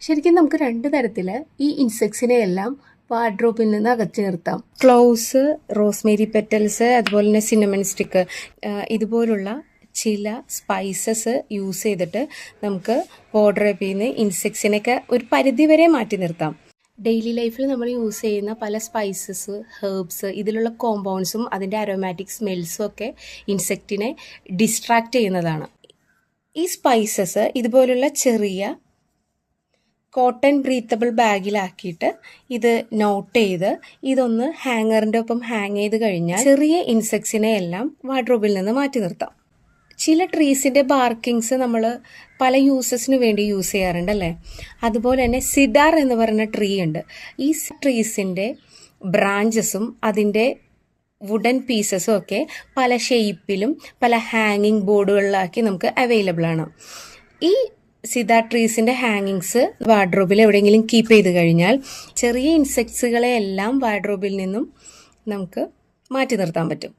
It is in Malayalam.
ശരിക്കും നമുക്ക് രണ്ട് തരത്തിൽ ഈ ഇൻസെക്ട്സിനെ എല്ലാം വാർഡ്രോബിൽ നിന്ന് അകറ്റി നിർത്താം. ക്ലോവ്സ്, റോസ്മേരി പെറ്റൽസ്, അതുപോലെ തന്നെ സിന്നമൺ സ്റ്റിക്ക്, ഇതുപോലുള്ള ചില സ്പൈസസ് യൂസ് ചെയ്തിട്ട് നമുക്ക് വാർഡ്രോബിൽ നിന്ന് ഇൻസെക്ട്സിനെയൊക്കെ ഒരു പരിധി വരെ മാറ്റി നിർത്താം. ഡെയിലി ലൈഫിൽ നമ്മൾ യൂസ് ചെയ്യുന്ന പല സ്പൈസസ്, ഹെർബ്സ്, ഇതിലുള്ള കോമ്പൗണ്ട്സും അതിൻ്റെ അരോമാറ്റിക് സ്മെൽസും ഒക്കെ ഇൻസെക്റ്റിനെ ഡിസ്ട്രാക്റ്റ് ചെയ്യുന്നതാണ്. ഈ സ്പൈസസ് ഇതുപോലുള്ള ചെറിയ കോട്ടൺ ബ്രീത്തബിൾ ബാഗിലാക്കിയിട്ട് ഇത് നോട്ട് ചെയ്ത് ഇതൊന്ന് ഹാങ്ങറിൻ്റെ ഒപ്പം ഹാങ് ചെയ്ത് കഴിഞ്ഞാൽ ചെറിയ ഇൻസെക്ട്സിനെ എല്ലാം വാർഡ്രോബിൽ നിന്ന് മാറ്റി നിർത്താം. ചില ട്രീസിൻ്റെ ബാർക്കിങ്സ് നമ്മൾ പല യൂസസിന് വേണ്ടി യൂസ് ചെയ്യാറുണ്ട് അല്ലേ. അതുപോലെ തന്നെ സിഡാർ എന്ന് പറയുന്ന ട്രീ ഉണ്ട്. ഈ ട്രീസിൻ്റെ ബ്രാഞ്ചസും അതിൻ്റെ വുഡൻ പീസസും ഒക്കെ പല ഷേപ്പിലും പല ഹാങ്ങിങ് ബോർഡുകളിലാക്കി നമുക്ക് അവൈലബിൾ ആണ്. ഈ സിഡാർ ട്രീസിൻ്റെ ഹാങ്ങിങ്സ് വാർഡ്രോബിൽ എവിടെയെങ്കിലും കീപ്പ് ചെയ്ത് കഴിഞ്ഞാൽ ചെറിയ ഇൻസെക്ട്സുകളെ എല്ലാം വാർഡ്രോബിൽ നിന്നും നമുക്ക് മാറ്റി നിർത്താൻ പറ്റും.